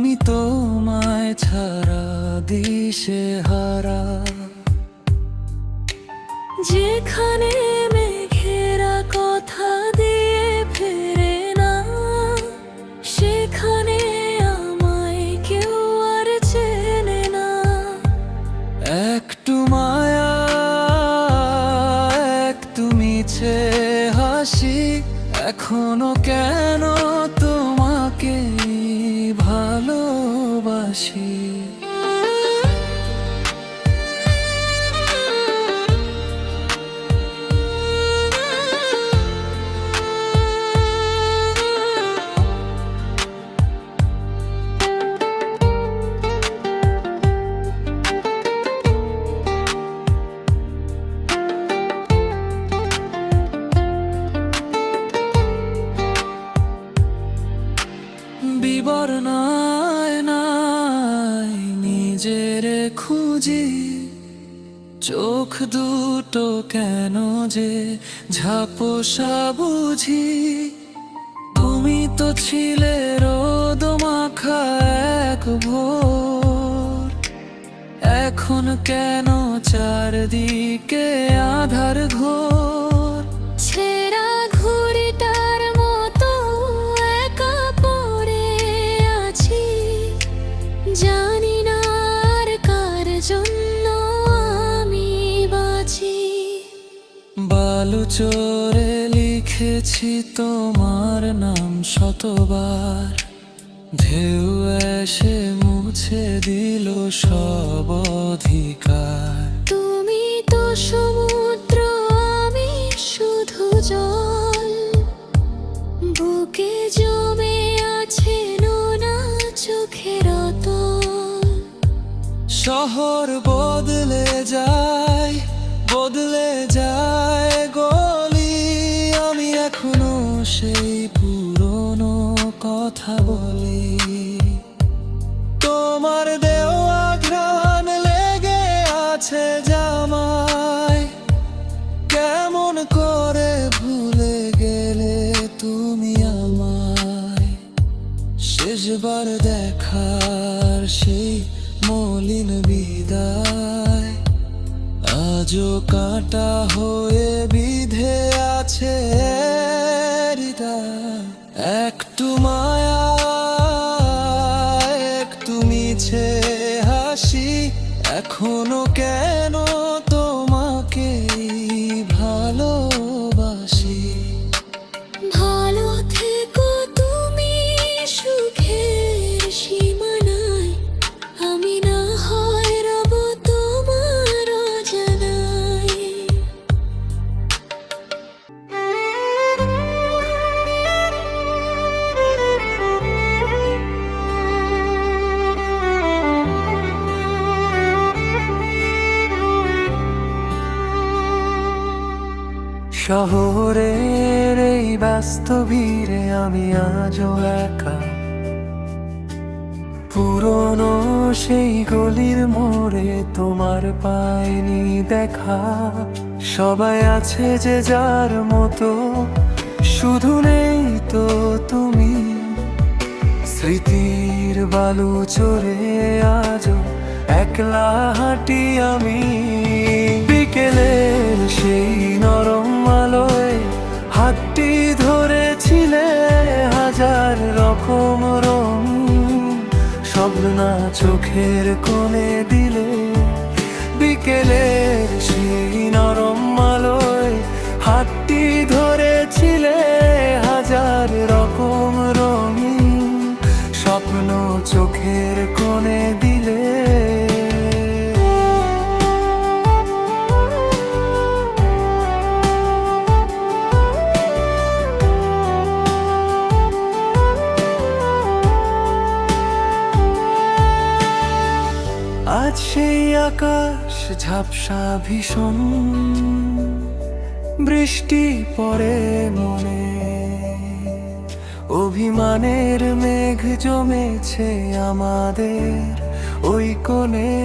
আমি তোমায় ছাড়া দিশেহারা। যেখানে মেঘেরা কথা দিয়ে ফেরে না, সেখানে আমায় কেউ আর চেনে না। একটু মায়া, একটু মিছে হাসি, এখনো কেন তোমাকে ভালোবাসি। বিবর্ণায় নাই নিজের খুঁজি, চোখ দুটো কেন যে ঝাপসা বুঝি। তুমি তো ছিলে রোদ মাখা এক ভোর, এখন কেন চারদিকে আধার ঘোর। ছেঁড়া ঘুড়িটার মতো একা পড়ে আছি, জানি না আর কার জন্য আমি বাঁচি। বালু চোরে লিখেছি তোমার নাম শতবার, ঢেউ এসে মুছে দিল সব অধিকার। তুমি তো সমুদ্র, আমি শুধু জল, বুকে জমে আছে নোনা চোখের অতল। শহর বদলে যায়, বদলে যায় গলি, আমি এখনো সেই পুরনো কথা বলি। তোমার দেওয়া ঘ্রাণ লেগে আছে জামায়, কেমন করে ভুলে গেলে তুমি আমায়। শেষবার দেখার সেই মলিন বিদায় আজও কাঁটা হয়ে বিধে আছে হৃদয়। একটু মায়া, একটু মিছে হাসি, এখনো কেন তোমাকে ভালোবাসি। ভালো থেকো তুমি সুখের সীমানায়, আমি না হয় রব তোমার অজানায়। শহরের এই ব্যস্ত ভিড়ে আমি আজও একা, পুরনো সেই গলির মোড়ে তোমার পাইনি দেখা। সবাই আছে যে যার মতো, শুধু নেই তো তুমি। স্মৃতির বালু চড়ে আজও একলা হাঁটি আমি। বিকেলের সেই নরম আলোয় হাতটি ধরেছিলে, হাজার রকম রং স্বপ্ন চোখের কোণে দিলে। বিকেলের সেই নরম আলোয় হাতটি ধরেছিলে, হাজার রকম রঙিন স্বপ্ন চোখের কোণে দিলে। আজ সেই আকাশ ঝাপসা ভীষণ, বৃষ্টি পড়ে মনে, অভিমানের মেঘ জমেছে আমাদের ওই কোণে।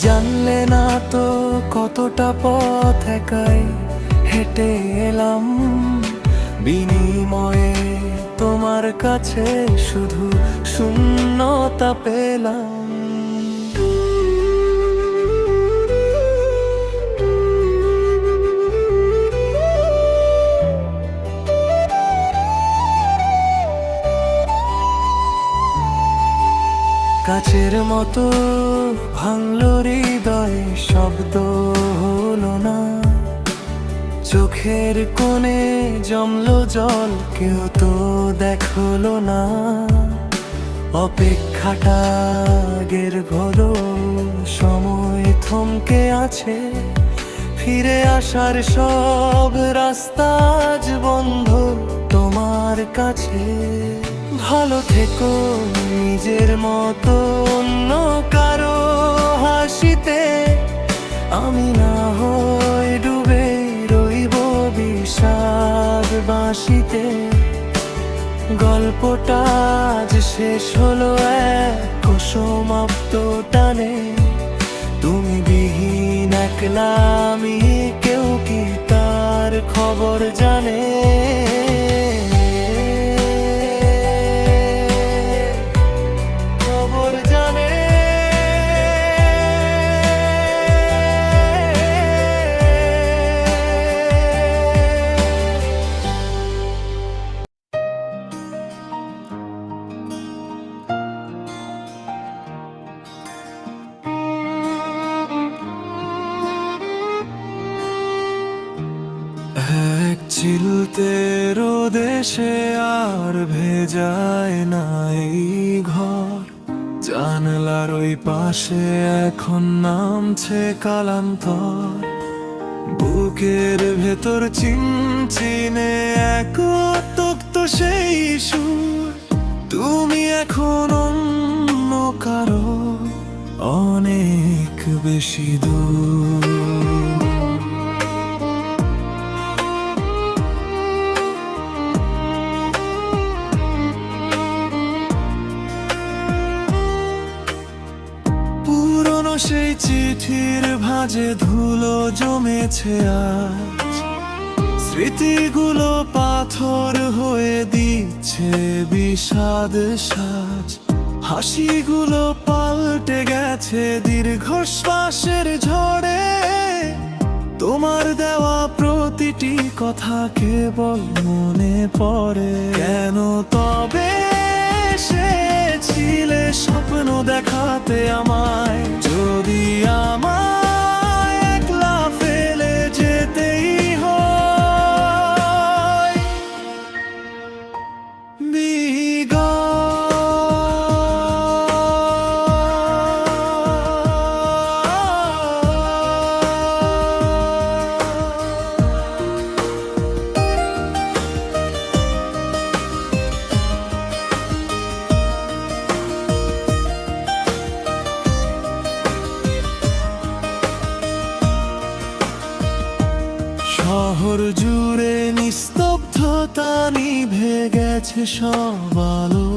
জানলে না তো কতটা পথ একাই হেঁটে এলাম, বিনিময়ে তোমার কাছে শুধু শূন্যতা পেলাম। কাচের মতো ভাঙলো হৃদয়ে, শব্দ হলো না। চোখের কোণে জমলো জল, কেউ তো দেখলো না। অপেক্ষাটা আগের হলো, সময় থমকে আছে। ফিরে আসার সব রাস্তা আজ বন্ধ তোমার কাছে। ভালো থেকো নিজের মতো, অন্য কারো হাসিতে। আমি না হয় ডুবে রইব বিষাদ বাঁশিতে। গল্পটা আজ শেষ হলো এক সমাপ্ত টানে। তুমি বিহীন একলা আমি, কেউ কি তার খবর জানে? খবর জানে? এক চিলতে রোদেশে আর ভেজায় না এই ঘর। জানলার ওই পাশে এখন নামছে কালান্তর। বুকের ভেতর চিনচিনে এক তপ্ত সেই সুর। তুমি এখন অন্য কারো, অনেক বেশি দূর। পুরনো সেই চিঠির ভাঁজে ধুলো জমেছে আজ। স্মৃতিগুলো পাথর হয়ে দিচ্ছে বিষাদ সাজ। হাসিগুলো পাল্টে গেছে দীর্ঘশ্বাসের ঝড়ে। তোমার দেওয়া প্রতিটি কথা কেবল মনে পড়ে। কেন তবে এসেছিলে স্বপ্ন দেখাতে আমায়, যদি আমায় একলা ফেলে যেতেই হয়? শহর জুড়ে নিস্তব্ধতা, নিভে গেছে সব আলো।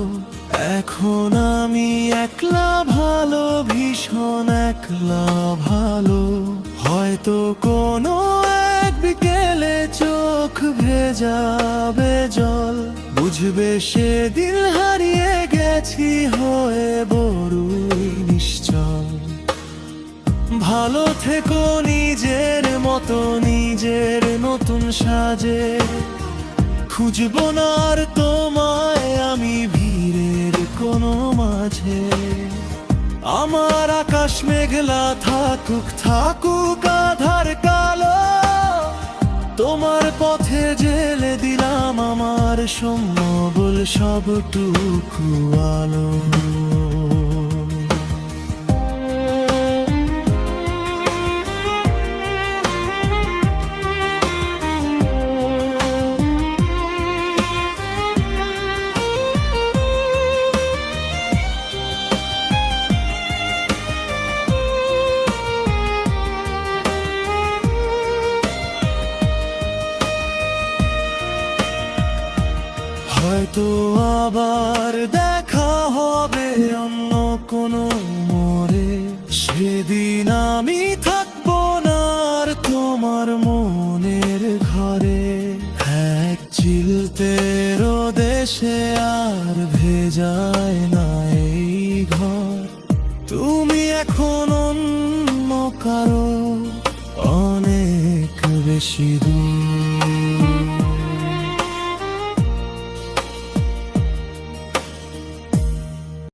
এখন আমি একলা ভালো, ভীষণ একলা ভালো। হয়তো কোনো এক বিকেলে চোখ ভেজাবে জল। বুঝবে সেদিন হারিয়ে গেছি হয়ে বড়ই নিশ্চল। ভালো থেকো নিজের মতো, নিজের নতুন সাজে। খুঁজবো না আর তোমায় আমি ভিড়ের কোনো মাঝে। আমার আকাশ মেঘলা থাকুক, থাকুক আধার কালো। তোমার পথে জেলে দিলাম আমার সম্বল সবটুকু আলো। হয়তো আবার দেখা হবে অন্য কোনো মোড়ে। সেদিন আমি থাকবো না আর তোমার মনের ঘরে। এক চিলতে রোদেশে আর ভেজায় না বেশি দূর